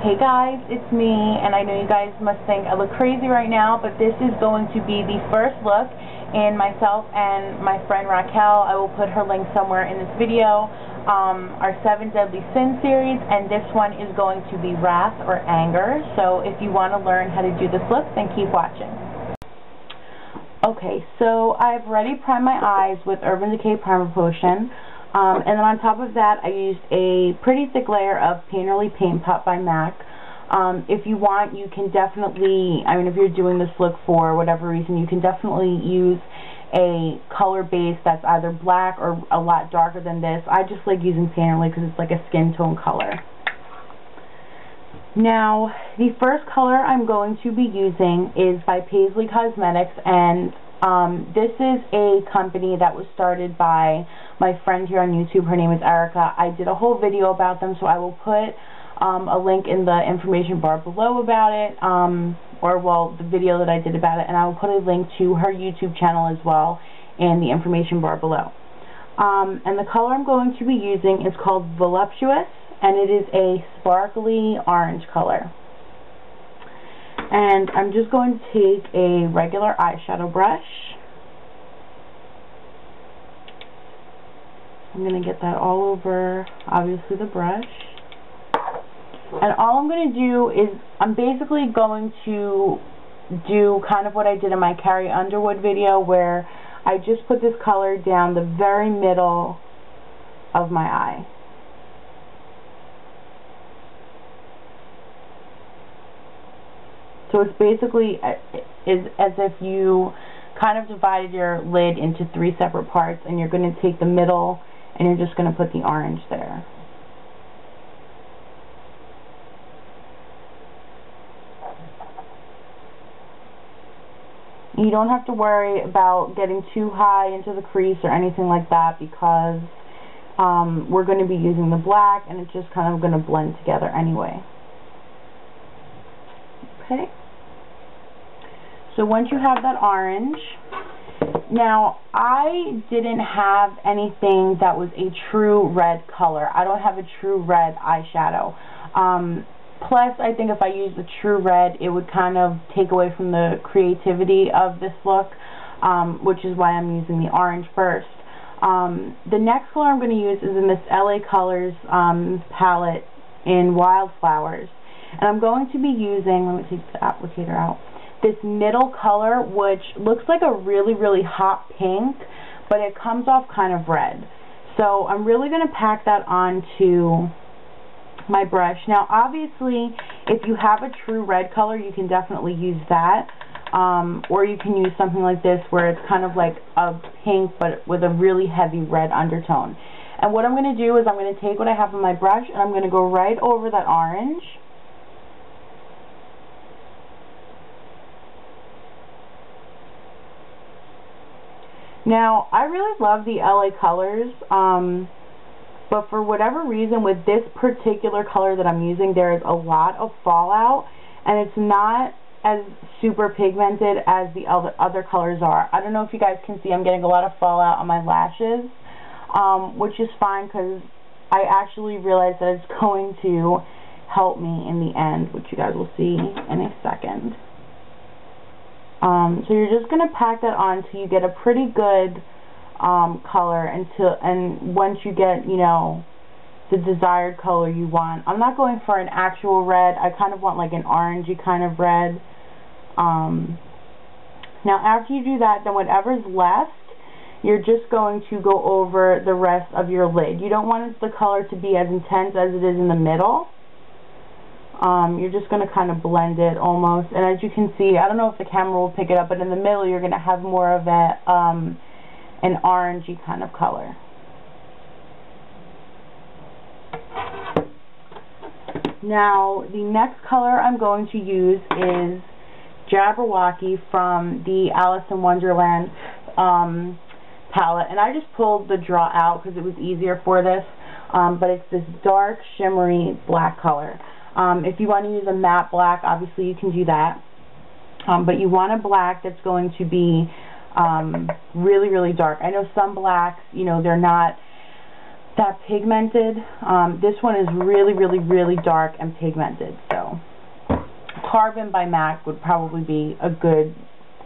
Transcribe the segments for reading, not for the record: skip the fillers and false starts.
Hey guys, it's me, and I know you guys must think I look crazy right now, but this is going to be the first look in myself and my friend Raquel. I will put her link somewhere in this video. Our 7 Deadly Sins series, and this one is going to be wrath or anger. So if you want to learn how to do this look, then keep watching. Okay, so I've already primed my eyes with Urban Decay Primer Potion. And then on top of that, I used a pretty thick layer of Painterly Paint Pot by MAC. If you want, you can definitely, if you're doing this look for whatever reason, you can definitely use a color base that's either black or a lot darker than this. I just like using Painterly because it's like a skin tone color. Now, the first color I'm going to be using is by Paisley Cosmetics, and this is a company that was started by my friend here on YouTube. Her name is Erica. I did a whole video about them, so I will put a link in the information bar below about it, the video that I did about it, and I will put a link to her YouTube channel as well in the information bar below. And the color I'm going to be using is called Voluptuous, and it is a sparkly orange color. And I'm just going to take a regular eyeshadow brush. I'm going to get that all over, obviously, the brush. And all I'm going to do is, I'm basically going to do kind of what I did in my Carrie Underwood video, where I just put this color down the very middle of my eye. So it's basically as if you kind of divided your lid into 3 separate parts, and you're going to take the middle and you're just going to put the orange there. You don't have to worry about getting too high into the crease or anything like that, because we're going to be using the black, and it's just kind of going to blend together anyway. Okay. So once you have that orange, now I didn't have anything that was a true red color. I don't have a true red eyeshadow. Plus, I think if I used the true red, it would kind of take away from the creativity of this look, which is why I'm using the orange first. The next color I'm going to use is in this LA Colors palette in Wildflowers. And I'm going to be using, let me take the applicator out, this middle color, which looks like a really, really hot pink, but it comes off kind of red. So I'm really going to pack that onto my brush. Now, obviously, if you have a true red color, you can definitely use that. Or you can use something like this, where it's kind of like a pink, but with a really heavy red undertone. And what I'm going to do is I'm going to take what I have on my brush, and I'm going to go right over that orange. Now, I really love the LA Colors, but for whatever reason, with this particular color that I'm using, there is a lot of fallout, and it's not as super pigmented as the other colors are. I don't know if you guys can see, I'm getting a lot of fallout on my lashes, which is fine, because I actually realized that it's going to help me in the end, which you guys will see in a second. So you're just going to pack that on until you get a pretty good color, and once you get, the desired color you want. I'm not going for an actual red. I kind of want like an orangey kind of red. Now after you do that, then whatever's left, you're just going to go over the rest of your lid. You don't want the color to be as intense as it is in the middle. You're just going to kind of blend it almost, and as you can see, I don't know if the camera will pick it up, but in the middle you're going to have more of an orangey kind of color. Now, the next color I'm going to use is Jabberwocky from the Alice in Wonderland palette, and I just pulled the draw out because it was easier for this, but it's this dark, shimmery black color. If you want to use a matte black, obviously you can do that, but you want a black that's going to be really, really dark. I know some blacks, they're not that pigmented. This one is really, really, really dark and pigmented. So Carbon by MAC would probably be a good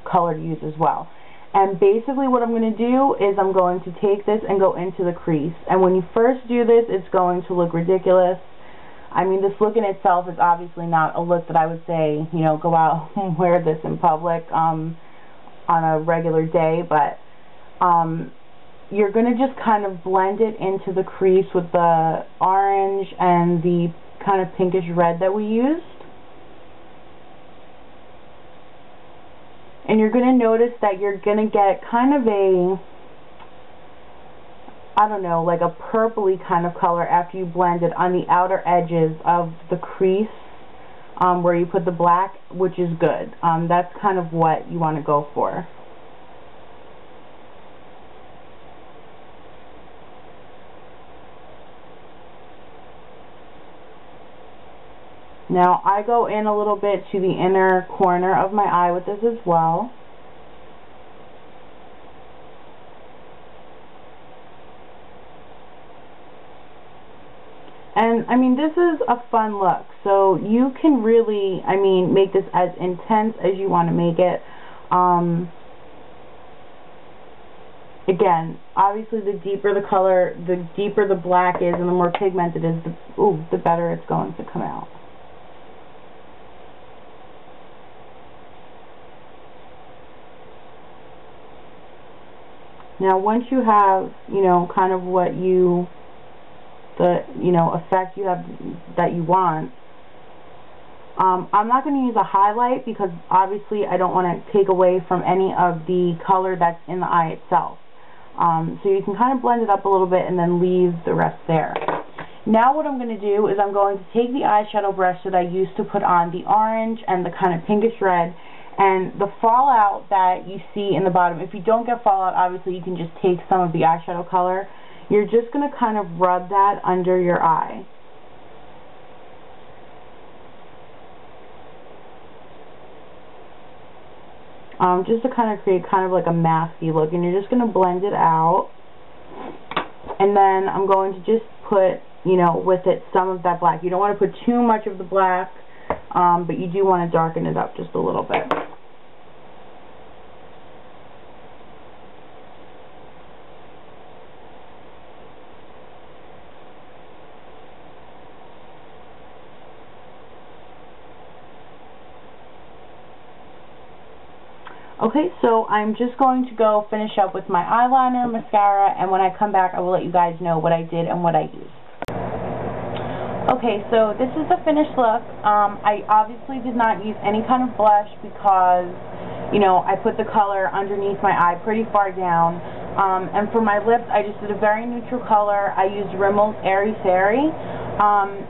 color to use as well. And basically what I'm going to do is I'm going to take this and go into the crease. And when you first do this, it's going to look ridiculous. I mean, this look in itself is obviously not a look that I would say, you know, go out and wear this in public on a regular day, but you're going to just kind of blend it into the crease with the orange and the kind of pinkish red that we used. And you're going to notice that you're going to get kind of a, I don't know, like a purpley kind of color after you blend it on the outer edges of the crease where you put the black, which is good. That's kind of what you want to go for. Now I go in a little bit to the inner corner of my eye with this as well. And I mean, this is a fun look, so you can really, I mean, make this as intense as you want to make it. Again, obviously the deeper the color, the deeper the black is and the more pigmented it is, the better it's going to come out. Now, once you have, you know, kind of what you, effect you have that you want, I'm not going to use a highlight because obviously I don't want to take away from any of the color that's in the eye itself. So you can kind of blend it up a little bit and then leave the rest there. Now what I'm going to do is I'm going to take the eyeshadow brush that I used to put on the orange and the kind of pinkish red, and the fallout that you see in the bottom, if you don't get fallout, obviously you can just take some of the eyeshadow color. You're just going to kind of rub that under your eye. Just to kind of create kind of like a masky look, and you're just going to blend it out. And then I'm going to just put, you know, with it some of that black. You don't want to put too much of the black, but you do want to darken it up just a little bit. Okay, so I'm just going to go finish up with my eyeliner, mascara, and when I come back I will let you guys know what I did and what I used. Okay, so this is the finished look. I obviously did not use any kind of blush because, you know, I put the color underneath my eye pretty far down. And for my lips, I just did a very neutral color. I used Rimmel's Airy Fairy.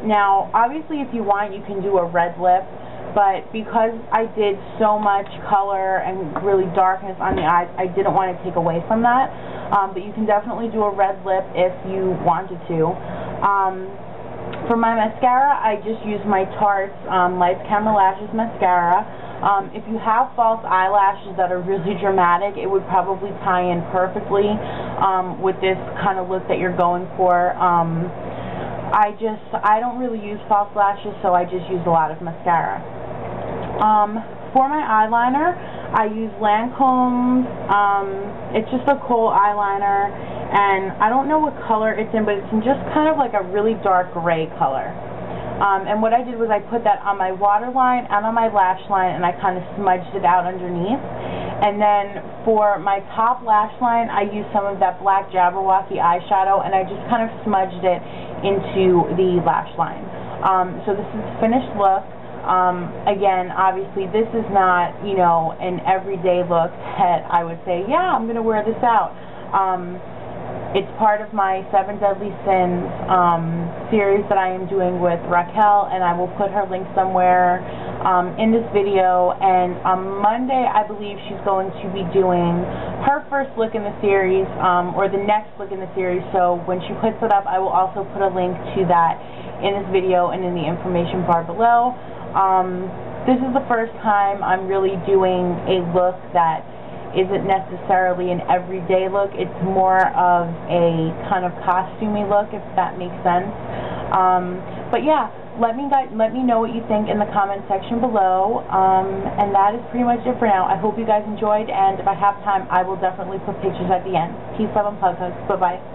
Now, obviously, if you want, you can do a red lip. But because I did so much color and really darkness on the eyes, I didn't want to take away from that. But you can definitely do a red lip if you wanted to. For my mascara, I just used my Tarte's Lights Camera Lashes mascara. If you have false eyelashes that are really dramatic, it would probably tie in perfectly with this kind of look that you're going for. I don't really use false lashes, so I just use a lot of mascara. For my eyeliner, I use Lancome's, it's just a kohl eyeliner, and I don't know what color it's in, but it's in just kind of like a really dark gray color. And what I did was I put that on my waterline and on my lash line, and I kind of smudged it out underneath. And then for my top lash line, I used some of that black Jabberwocky eyeshadow, and I just kind of smudged it into the lash line. So this is the finished look. Again, obviously this is not, you know, an everyday look that I would say, yeah, I'm going to wear this out. It's part of my 7 Deadly Sins series that I am doing with Raquel, and I will put her link somewhere in this video. And on Monday, I believe she's going to be doing her first look in the series, or the next look in the series. So when she puts it up, I will also put a link to that in this video and in the information bar below. This is the first time I'm really doing a look that isn't necessarily an everyday look. It's more of a kind of costumey look, if that makes sense. But yeah, let me know what you think in the comment section below. And that is pretty much it for now. I hope you guys enjoyed, and if I have time, I will definitely put pictures at the end. Peace, love, and plug hugs. Bye-bye.